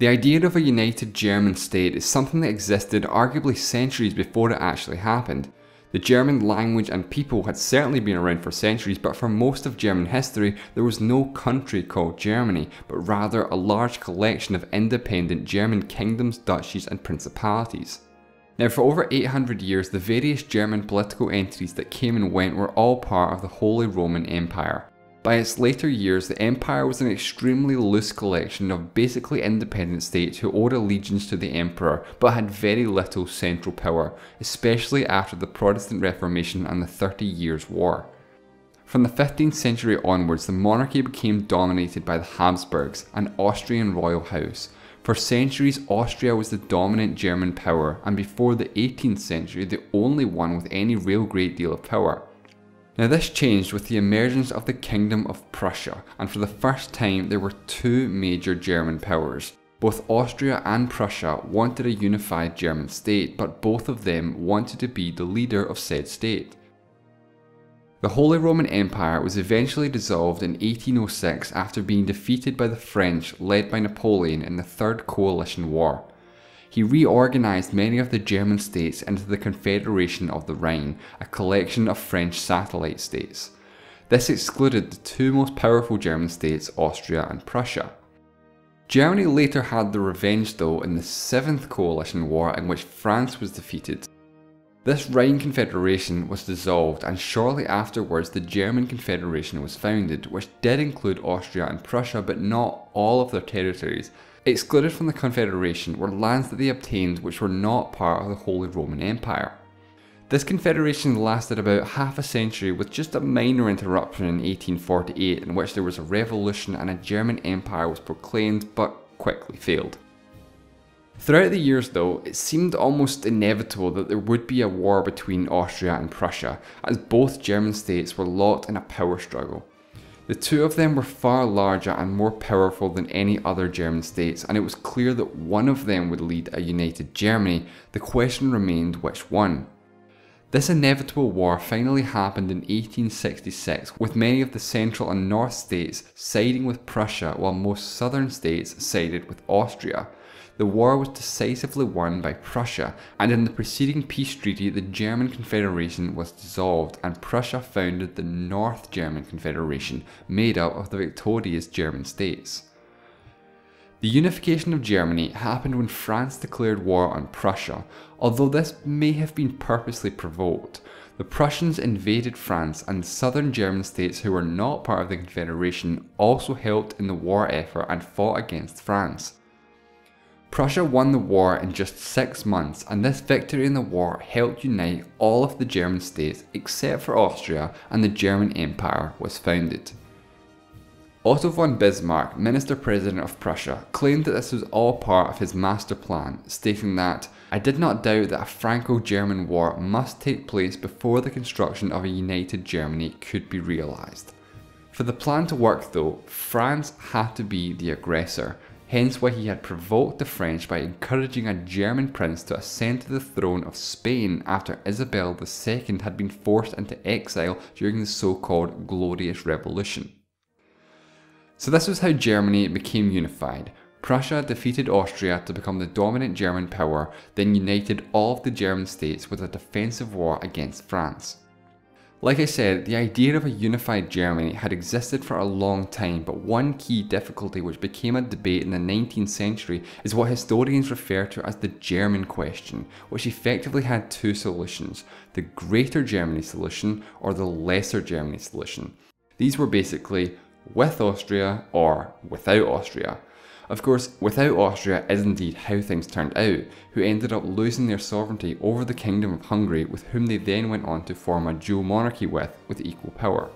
The idea of a united German state is something that existed arguably centuries before it actually happened. The German language and people had certainly been around for centuries, but for most of German history there was no country called Germany, but rather a large collection of independent German kingdoms, duchies and principalities. Now for over 800 years the various German political entities that came and went were all part of the Holy Roman Empire. By its later years, the empire was an extremely loose collection of basically independent states who owed allegiance to the emperor but had very little central power, especially after the Protestant Reformation and the 30 Years' War. From the 15th century onwards, the monarchy became dominated by the Habsburgs, an Austrian royal house. For centuries, Austria was the dominant German power, and before the 18th century, the only one with any real great deal of power. Now this changed with the emergence of the Kingdom of Prussia, and for the first time there were two major German powers. Both Austria and Prussia wanted a unified German state, but both of them wanted to be the leader of said state. The Holy Roman Empire was eventually dissolved in 1806 after being defeated by the French led by Napoleon in the Third Coalition War. He reorganised many of the German states into the Confederation of the Rhine, a collection of French satellite states. This excluded the two most powerful German states, Austria and Prussia. Germany later had their revenge though in the Seventh Coalition War, in which France was defeated. This Rhine Confederation was dissolved, and shortly afterwards the German Confederation was founded, which did include Austria and Prussia but not all of their territories. Excluded from the Confederation were lands that they obtained which were not part of the Holy Roman Empire. This confederation lasted about half a century, with just a minor interruption in 1848 in which there was a revolution and a German empire was proclaimed but quickly failed. Throughout the years though, it seemed almost inevitable that there would be a war between Austria and Prussia, as both German states were locked in a power struggle. The two of them were far larger and more powerful than any other German states, and it was clear that one of them would lead a united Germany. The question remained which one. This inevitable war finally happened in 1866, with many of the central and north states siding with Prussia while most southern states sided with Austria. The war was decisively won by Prussia, and in the preceding peace treaty the German Confederation was dissolved and Prussia founded the North German Confederation, made up of the victorious German states. The unification of Germany happened when France declared war on Prussia, although this may have been purposely provoked. The Prussians invaded France, and southern German states who were not part of the Confederation also helped in the war effort and fought against France. Prussia won the war in just 6 months, and this victory in the war helped unite all of the German states except for Austria, and the German Empire was founded. Otto von Bismarck, Minister-President of Prussia, claimed that this was all part of his master plan, stating that, "I did not doubt that a Franco-German war must take place before the construction of a united Germany could be realised." For the plan to work though, France had to be the aggressor, hence why he had provoked the French by encouraging a German prince to ascend to the throne of Spain after Isabel II had been forced into exile during the so-called Glorious Revolution. So this was how Germany became unified. Prussia defeated Austria to become the dominant German power, then united all of the German states with a defensive war against France. Like I said, the idea of a unified Germany had existed for a long time, but one key difficulty which became a debate in the 19th century is what historians refer to as the German question, which effectively had two solutions: the Greater Germany solution or the Lesser Germany solution. These were basically with Austria or without Austria. Of course, without Austria is indeed how things turned out, who ended up losing their sovereignty over the Kingdom of Hungary, with whom they then went on to form a dual monarchy with equal power.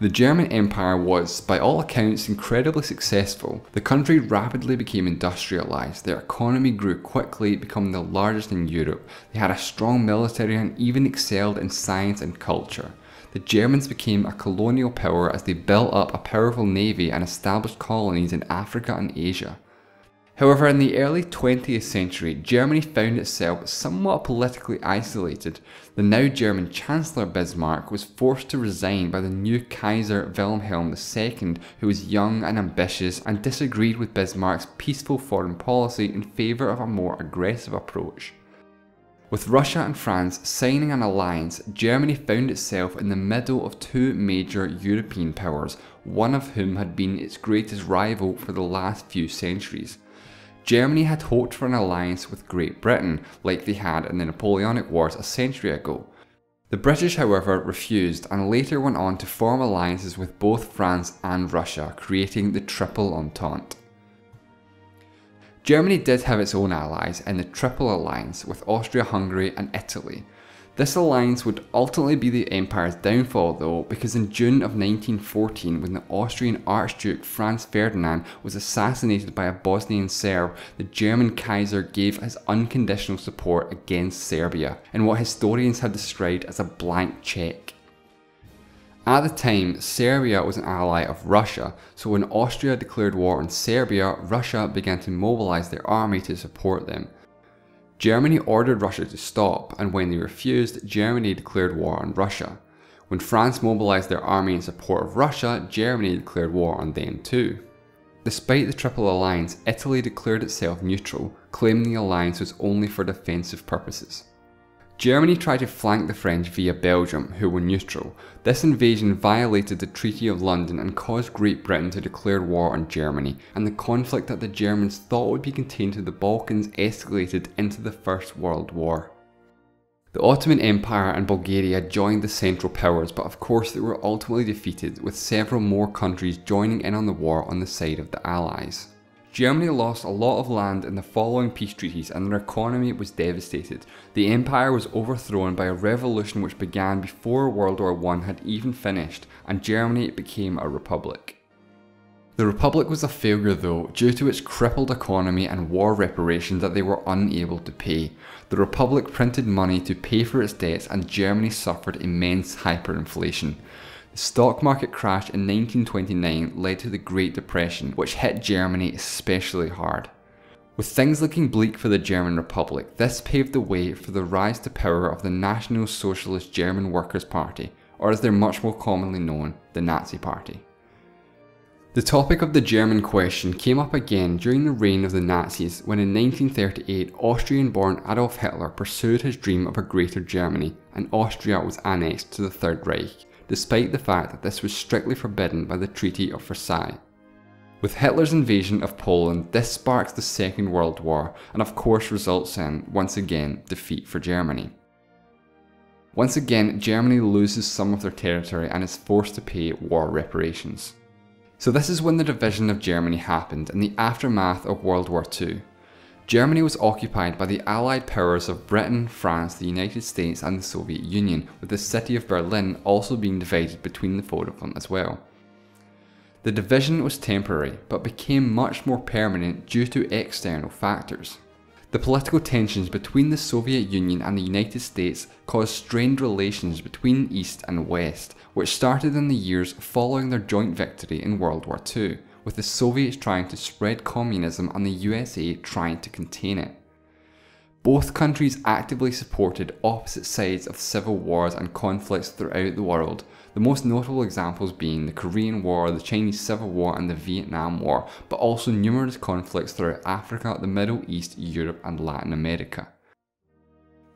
The German Empire was, by all accounts, incredibly successful. The country rapidly became industrialised, their economy grew quickly, becoming the largest in Europe. They had a strong military and even excelled in science and culture. The Germans became a colonial power as they built up a powerful navy and established colonies in Africa and Asia. However, in the early 20th century, Germany found itself somewhat politically isolated. The now German Chancellor Bismarck was forced to resign by the new Kaiser Wilhelm II, who was young and ambitious and disagreed with Bismarck's peaceful foreign policy in favour of a more aggressive approach. With Russia and France signing an alliance, Germany found itself in the middle of two major European powers, one of whom had been its greatest rival for the last few centuries. Germany had hoped for an alliance with Great Britain, like they had in the Napoleonic Wars a century ago. The British, however, refused and later went on to form alliances with both France and Russia, creating the Triple Entente. Germany did have its own allies in the Triple Alliance with Austria-Hungary and Italy. This alliance would ultimately be the Empire's downfall though, because in June of 1914, when the Austrian Archduke Franz Ferdinand was assassinated by a Bosnian Serb, the German Kaiser gave his unconditional support against Serbia, in what historians have described as a blank check. At the time, Serbia was an ally of Russia, so when Austria declared war on Serbia, Russia began to mobilise their army to support them. Germany ordered Russia to stop, and when they refused, Germany declared war on Russia. When France mobilised their army in support of Russia, Germany declared war on them too. Despite the Triple Alliance, Italy declared itself neutral, claiming the alliance was only for defensive purposes. Germany tried to flank the French via Belgium, who were neutral. This invasion violated the Treaty of London and caused Great Britain to declare war on Germany, and the conflict that the Germans thought would be contained to the Balkans escalated into the First World War. The Ottoman Empire and Bulgaria joined the Central Powers, but of course they were ultimately defeated, with several more countries joining in on the war on the side of the Allies. Germany lost a lot of land in the following peace treaties and their economy was devastated. The empire was overthrown by a revolution which began before World War I had even finished, and Germany became a republic. The republic was a failure though, due to its crippled economy and war reparations that they were unable to pay. The republic printed money to pay for its debts and Germany suffered immense hyperinflation. The stock market crash in 1929 led to the Great Depression, which hit Germany especially hard. With things looking bleak for the German Republic, this paved the way for the rise to power of the National Socialist German Workers' Party, or as they're much more commonly known, the Nazi Party. The topic of the German question came up again during the reign of the Nazis when in 1938 Austrian-born Adolf Hitler pursued his dream of a greater Germany and Austria was annexed to the Third Reich, despite the fact that this was strictly forbidden by the Treaty of Versailles. With Hitler's invasion of Poland, this sparks the Second World War and of course results in, once again, defeat for Germany. Once again, Germany loses some of their territory and is forced to pay war reparations. So this is when the division of Germany happened in the aftermath of World War II. Germany was occupied by the Allied powers of Britain, France, the United States and the Soviet Union, with the city of Berlin also being divided between the four of them as well. The division was temporary, but became much more permanent due to external factors. The political tensions between the Soviet Union and the United States caused strained relations between East and West, which started in the years following their joint victory in World War II. With the Soviets trying to spread communism and the USA trying to contain it. Both countries actively supported opposite sides of civil wars and conflicts throughout the world, the most notable examples being the Korean War, the Chinese Civil War and the Vietnam War, but also numerous conflicts throughout Africa, the Middle East, Europe and Latin America.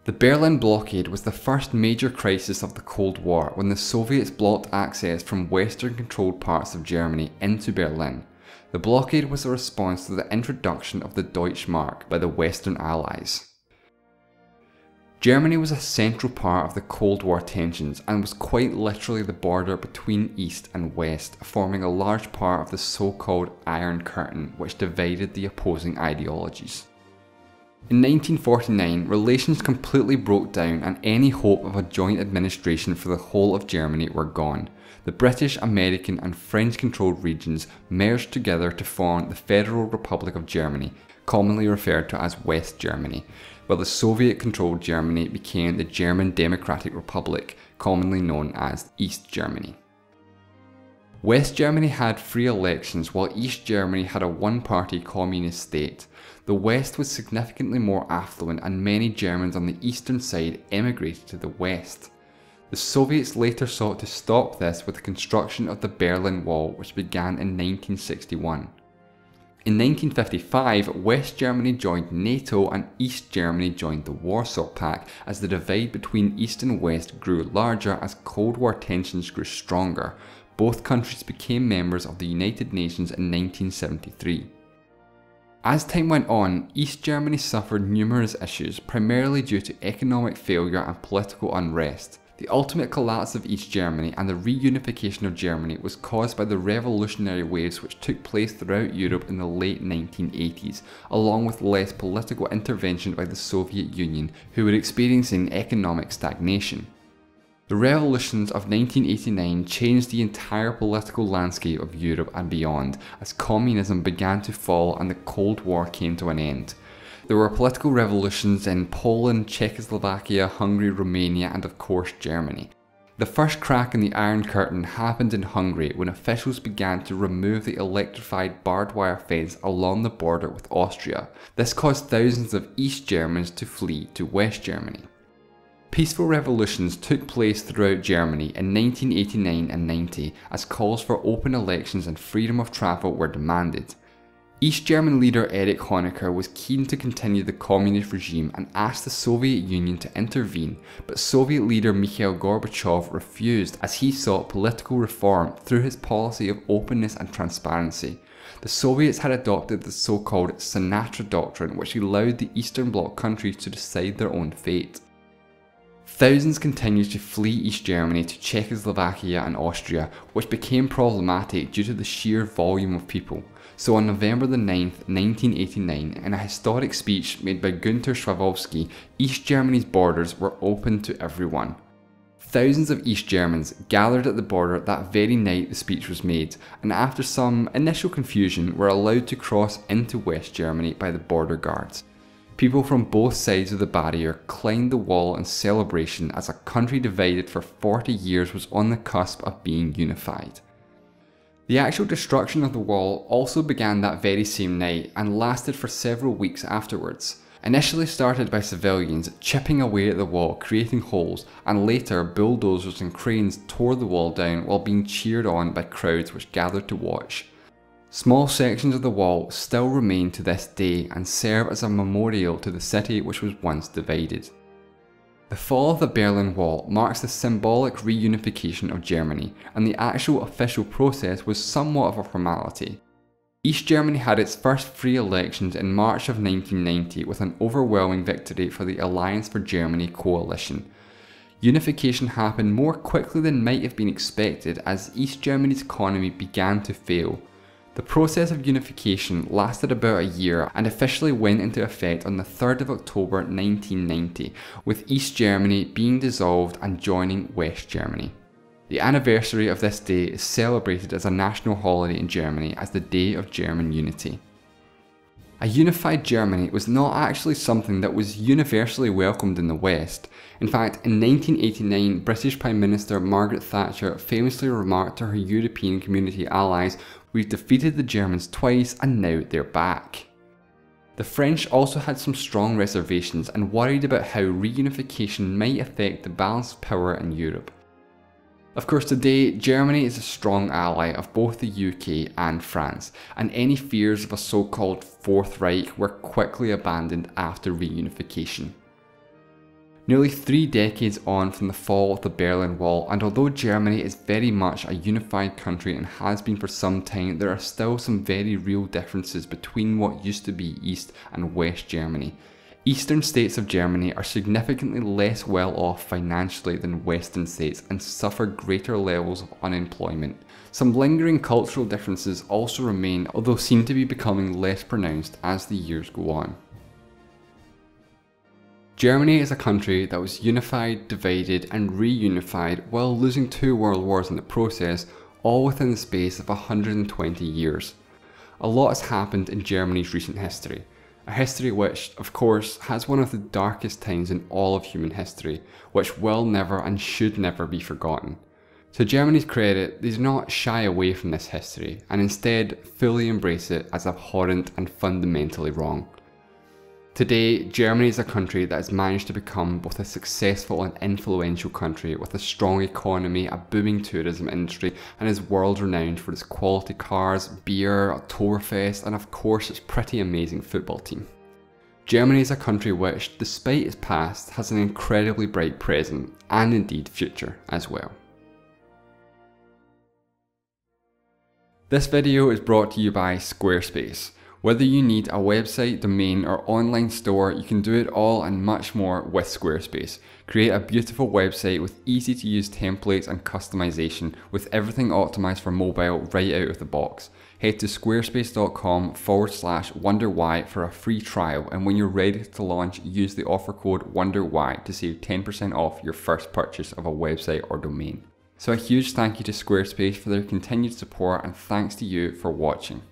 The Berlin Blockade was the first major crisis of the Cold War when the Soviets blocked access from Western-controlled parts of Germany into Berlin. The blockade was a response to the introduction of the Deutschmark by the Western Allies. Germany was a central part of the Cold War tensions and was quite literally the border between East and West, forming a large part of the so-called Iron Curtain which divided the opposing ideologies. In 1949, relations completely broke down and any hope of a joint administration for the whole of Germany were gone. The British, American and French-controlled regions merged together to form the Federal Republic of Germany, commonly referred to as West Germany, while the Soviet-controlled Germany became the German Democratic Republic, commonly known as East Germany. West Germany had free elections while East Germany had a one-party communist state. The West was significantly more affluent and many Germans on the eastern side emigrated to the West. The Soviets later sought to stop this with the construction of the Berlin Wall, which began in 1961. In 1955, West Germany joined NATO and East Germany joined the Warsaw Pact as the divide between East and West grew larger as Cold War tensions grew stronger. Both countries became members of the United Nations in 1973. As time went on, East Germany suffered numerous issues, primarily due to economic failure and political unrest. The ultimate collapse of East Germany and the reunification of Germany was caused by the revolutionary waves which took place throughout Europe in the late 1980s, along with less political intervention by the Soviet Union, who were experiencing economic stagnation. The revolutions of 1989 changed the entire political landscape of Europe and beyond, as communism began to fall and the Cold War came to an end. There were political revolutions in Poland, Czechoslovakia, Hungary, Romania, and of course Germany. The first crack in the Iron Curtain happened in Hungary when officials began to remove the electrified barbed wire fence along the border with Austria. This caused thousands of East Germans to flee to West Germany. Peaceful revolutions took place throughout Germany in 1989 and 90 as calls for open elections and freedom of travel were demanded. East German leader Erich Honecker was keen to continue the communist regime and asked the Soviet Union to intervene, but Soviet leader Mikhail Gorbachev refused as he sought political reform through his policy of openness and transparency. The Soviets had adopted the so-called Sinatra Doctrine, which allowed the Eastern Bloc countries to decide their own fate. Thousands continued to flee East Germany to Czechoslovakia and Austria, which became problematic due to the sheer volume of people. So on November 9, 1989, in a historic speech made by Günter Schabowski, East Germany's borders were open to everyone. Thousands of East Germans gathered at the border that very night the speech was made, and after some initial confusion were allowed to cross into West Germany by the border guards. People from both sides of the barrier climbed the wall in celebration as a country divided for 40 years was on the cusp of being unified. The actual destruction of the wall also began that very same night and lasted for several weeks afterwards. Initially started by civilians chipping away at the wall, creating holes, and later bulldozers and cranes tore the wall down while being cheered on by crowds which gathered to watch. Small sections of the wall still remain to this day and serve as a memorial to the city which was once divided. The fall of the Berlin Wall marks the symbolic reunification of Germany, and the actual official process was somewhat of a formality. East Germany had its first free elections in March of 1990 with an overwhelming victory for the Alliance for Germany coalition. Unification happened more quickly than might have been expected as East Germany's economy began to fail. The process of unification lasted about a year and officially went into effect on the 3rd of October 1990, with East Germany being dissolved and joining West Germany. The anniversary of this day is celebrated as a national holiday in Germany as the Day of German Unity. A unified Germany was not actually something that was universally welcomed in the West. In fact, in 1989, British Prime Minister Margaret Thatcher famously remarked to her European community allies, "We've defeated the Germans twice and now they're back." The French also had some strong reservations and worried about how reunification might affect the balance of power in Europe. Of course, today, Germany is a strong ally of both the UK and France, and any fears of a so-called Fourth Reich were quickly abandoned after reunification. Nearly 3 decades on from the fall of the Berlin Wall, and although Germany is very much a unified country and has been for some time, there are still some very real differences between what used to be East and West Germany. Eastern states of Germany are significantly less well off financially than Western states and suffer greater levels of unemployment. Some lingering cultural differences also remain, although seem to be becoming less pronounced as the years go on. Germany is a country that was unified, divided and reunified while losing 2 world wars in the process, all within the space of 120 years. A lot has happened in Germany's recent history. A history which, of course, has one of the darkest times in all of human history, which will never and should never be forgotten. To Germany's credit, they do not shy away from this history, and instead fully embrace it as abhorrent and fundamentally wrong. Today, Germany is a country that has managed to become both a successful and influential country with a strong economy, a booming tourism industry, and is world renowned for its quality cars, beer, Oktoberfest, and of course its pretty amazing football team. Germany is a country which, despite its past, has an incredibly bright present, and indeed future as well. This video is brought to you by Squarespace. Whether you need a website, domain, or online store, you can do it all and much more with Squarespace. Create a beautiful website with easy to use templates and customization, with everything optimized for mobile right out of the box. Head to squarespace.com/WonderWhy for a free trial, and when you're ready to launch, use the offer code WonderWhy to save 10% off your first purchase of a website or domain. So a huge thank you to Squarespace for their continued support, and thanks to you for watching.